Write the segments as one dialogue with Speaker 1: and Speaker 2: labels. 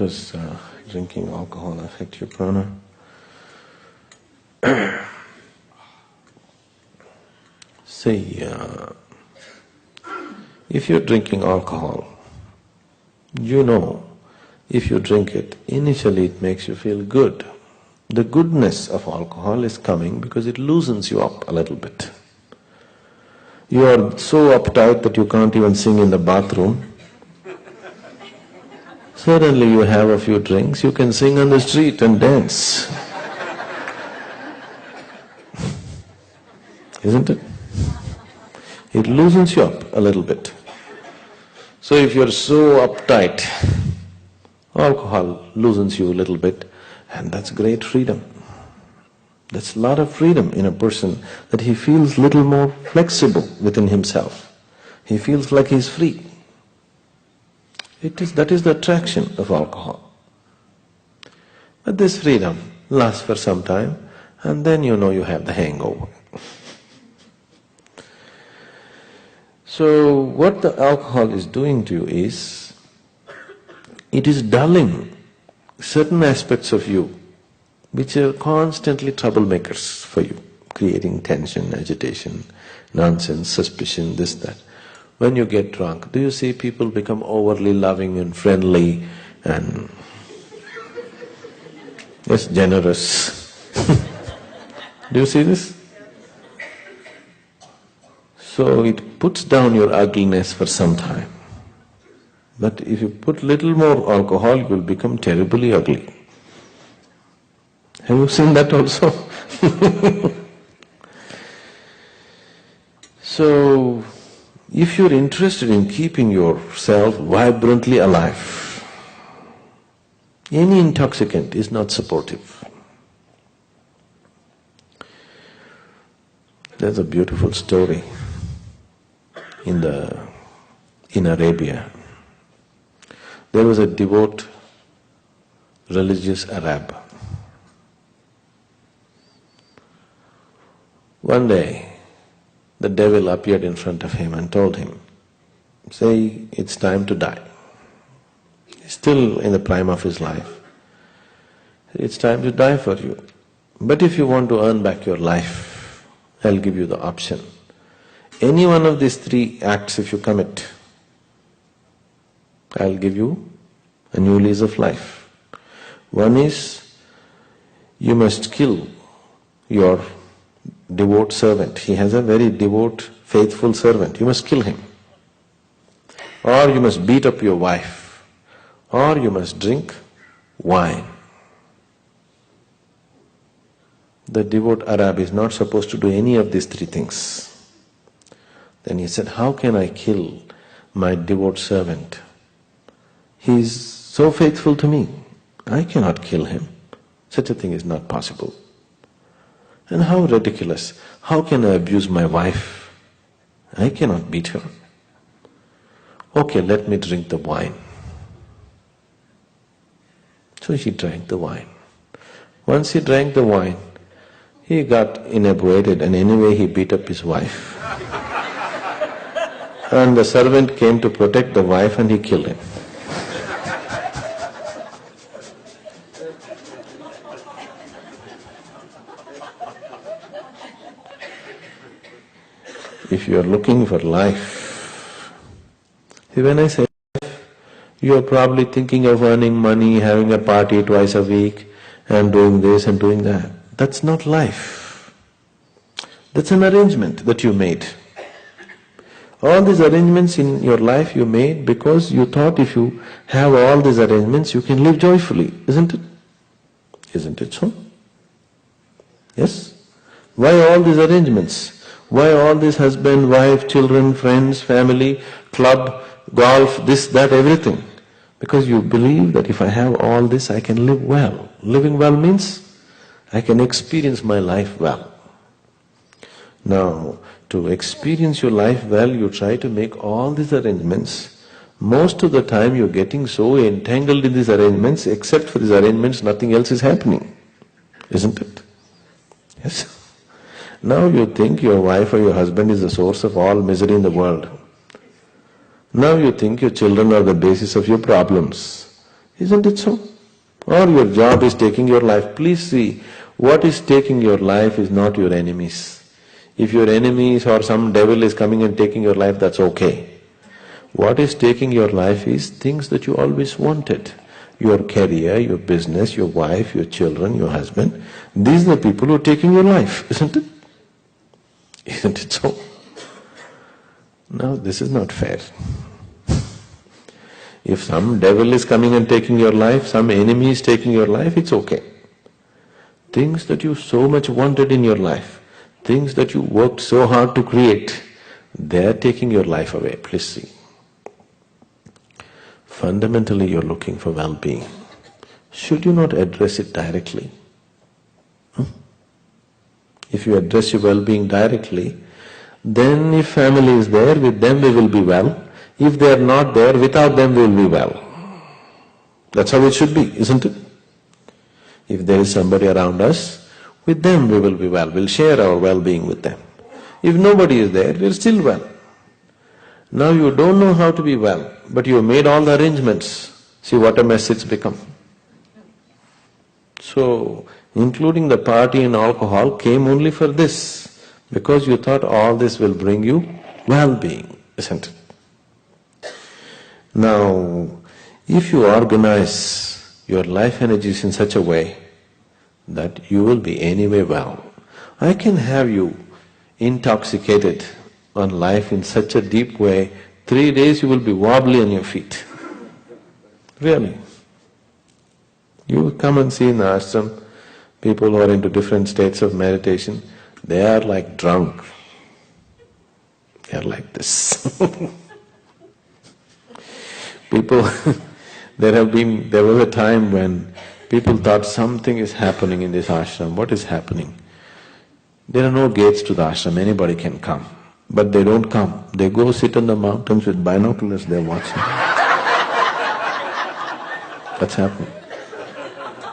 Speaker 1: does drinking alcohol affect your prana? See, if you're drinking alcohol, you know, if you drink it, initially it makes you feel good. The goodness of alcohol is coming because it loosens you up a little bit. You are so uptight that you can't even sing in the bathroom. Suddenly you have a few drinks, you can sing on the street and dance. Isn't it? It loosens you up a little bit. So if you're so uptight, alcohol loosens you a little bit, and that's great freedom. That's a lot of freedom in a person, that he feels little more flexible within himself. He feels like he's free. That is the attraction of alcohol. But this freedom lasts for some time, and then you know you have the hangover. So what the alcohol is doing to you is, it is dulling certain aspects of you which are constantly troublemakers for you, creating tension, agitation, nonsense, suspicion, this, that. When you get drunk, do you see people become overly loving and friendly and yes, generous? Do you see this? So it puts down your ugliness for some time. But if you put little more alcohol, you will become terribly ugly. Have you seen that also? So, if you're interested in keeping yourself vibrantly alive, any intoxicant is not supportive. There's a beautiful story in Arabia. There was a devout religious Arab. One day, the devil appeared in front of him and told him, say, it's time to die. He's still in the prime of his life. It's time to die for you. But if you want to earn back your life, I'll give you the option. Any one of these three acts if you commit, I'll give you a new lease of life. One is, you must kill your devout servant. He has a very devout, faithful servant. You must kill him. Or you must beat up your wife. Or you must drink wine. The devout Arab is not supposed to do any of these three things. Then he said, how can I kill my devout servant? He is so faithful to me. I cannot kill him. Such a thing is not possible. And how ridiculous. How can I abuse my wife? I cannot beat her. Okay, let me drink the wine. So he drank the wine. Once he drank the wine, he got inebriated, and anyway he beat up his wife. And the servant came to protect the wife and he killed him. If you are looking for life, see, when I say life, you are probably thinking of earning money, having a party twice a week, and doing this and doing that. That's not life. That's an arrangement that you made. All these arrangements in your life you made because you thought if you have all these arrangements, you can live joyfully, isn't it? Isn't it so? Yes? Why all these arrangements? Why all this husband, wife, children, friends, family, club, golf, this, that, everything? Because you believe that if I have all this, I can live well. Living well means I can experience my life well. Now, to experience your life well, you try to make all these arrangements. Most of the time you're getting so entangled in these arrangements, except for these arrangements, nothing else is happening. Isn't it? Yes? Now you think your wife or your husband is the source of all misery in the world. Now you think your children are the basis of your problems. Isn't it so? Or your job is taking your life. Please see, what is taking your life is not your enemies. If your enemies or some devil is coming and taking your life, that's okay. What is taking your life is things that you always wanted. Your career, your business, your wife, your children, your husband. These are the people who are taking your life, isn't it? Isn't it so? No, this is not fair. If some devil is coming and taking your life, some enemy is taking your life, it's okay. Things that you so much wanted in your life, things that you worked so hard to create, they're taking your life away, please see. Fundamentally you're looking for well-being. Should you not address it directly? If you address your well-being directly, then if family is there, with them we will be well. If they are not there, without them we will be well. That's how it should be, isn't it? If there is somebody around us, with them we will be well. We'll share our well-being with them. If nobody is there, we're still well. Now you don't know how to be well, but you have made all the arrangements. See what a mess it's become. So, including the party and alcohol came only for this, because you thought all this will bring you well-being, isn't it? Now, if you organize your life energies in such a way that you will be anyway well, I can have you intoxicated on life in such a deep way, 3 days you will be wobbly on your feet. Really. You will come and see in the ashram, people who are into different states of meditation, they are like drunk. They are like this. People, there was a time when people thought something is happening in this ashram. What is happening? There are no gates to the ashram, anybody can come. But they don't come. They go sit on the mountains with binoculars, they're watching. That's happening.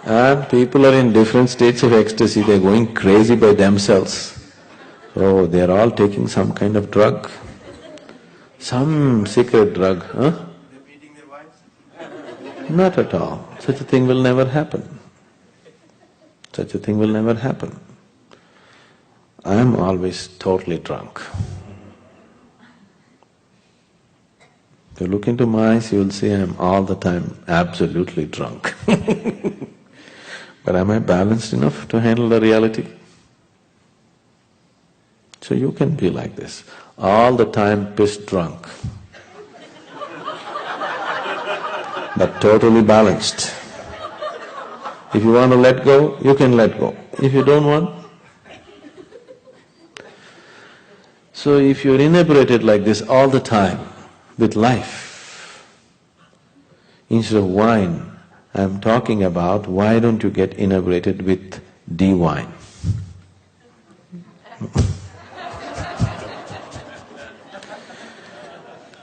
Speaker 1: And people are in different states of ecstasy, they're going crazy by themselves. Oh, they're all taking some kind of drug. Some secret drug, huh?
Speaker 2: They're beating their wives?
Speaker 1: Not at all. Such a thing will never happen. Such a thing will never happen. I am always totally drunk. If you look into my eyes, you will see I am all the time absolutely drunk. But am I balanced enough to handle the reality? So you can be like this, all the time pissed drunk, but totally balanced. If you want to let go, you can let go. If you don't want, so if you're inebriated like this all the time with life, instead of wine, I'm talking about why don't you get inebriated with D-wine?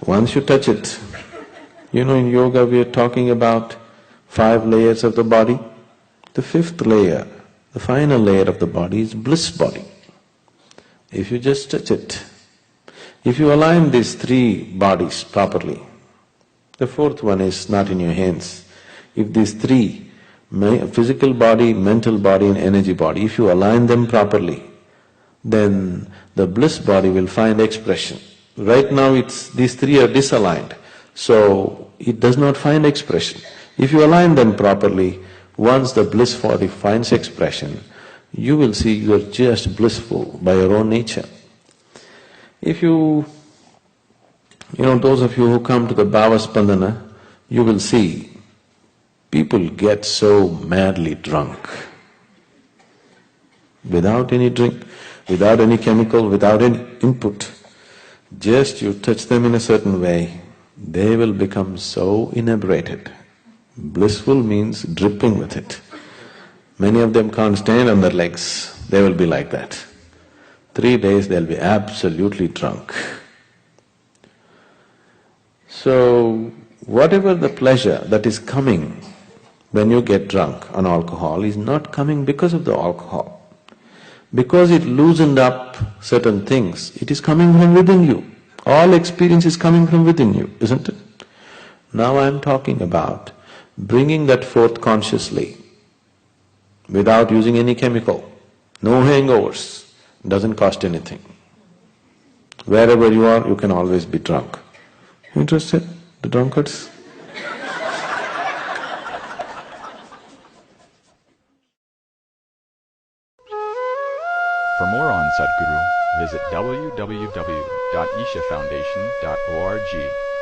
Speaker 1: Once you touch it, you know in yoga we are talking about 5 layers of the body. The 5th layer, the final layer of the body is bliss body. If you just touch it, if you align these 3 bodies properly, the 4th one is not in your hands. If these 3, physical body, mental body and energy body, if you align them properly, then the bliss body will find expression. Right now these 3 are disaligned, so it does not find expression. If you align them properly, once the bliss body finds expression, you will see you are just blissful by your own nature. If those of you who come to the Bhava Spandana, you will see people get so madly drunk. Without any drink, without any chemical, without any input, just you touch them in a certain way, they will become so inebriated. Blissful means dripping with it. Many of them can't stand on their legs, they will be like that. 3 days they'll be absolutely drunk. So, whatever the pleasure that is coming when you get drunk on alcohol is not coming because of the alcohol. Because it loosened up certain things, it is coming from within you. All experience is coming from within you, isn't it? Now I'm talking about bringing that forth consciously, without using any chemical, no hangovers, doesn't cost anything. Wherever you are, you can always be drunk. Interested, the drunkards?
Speaker 3: For more on Sadhguru, visit www.ishafoundation.org.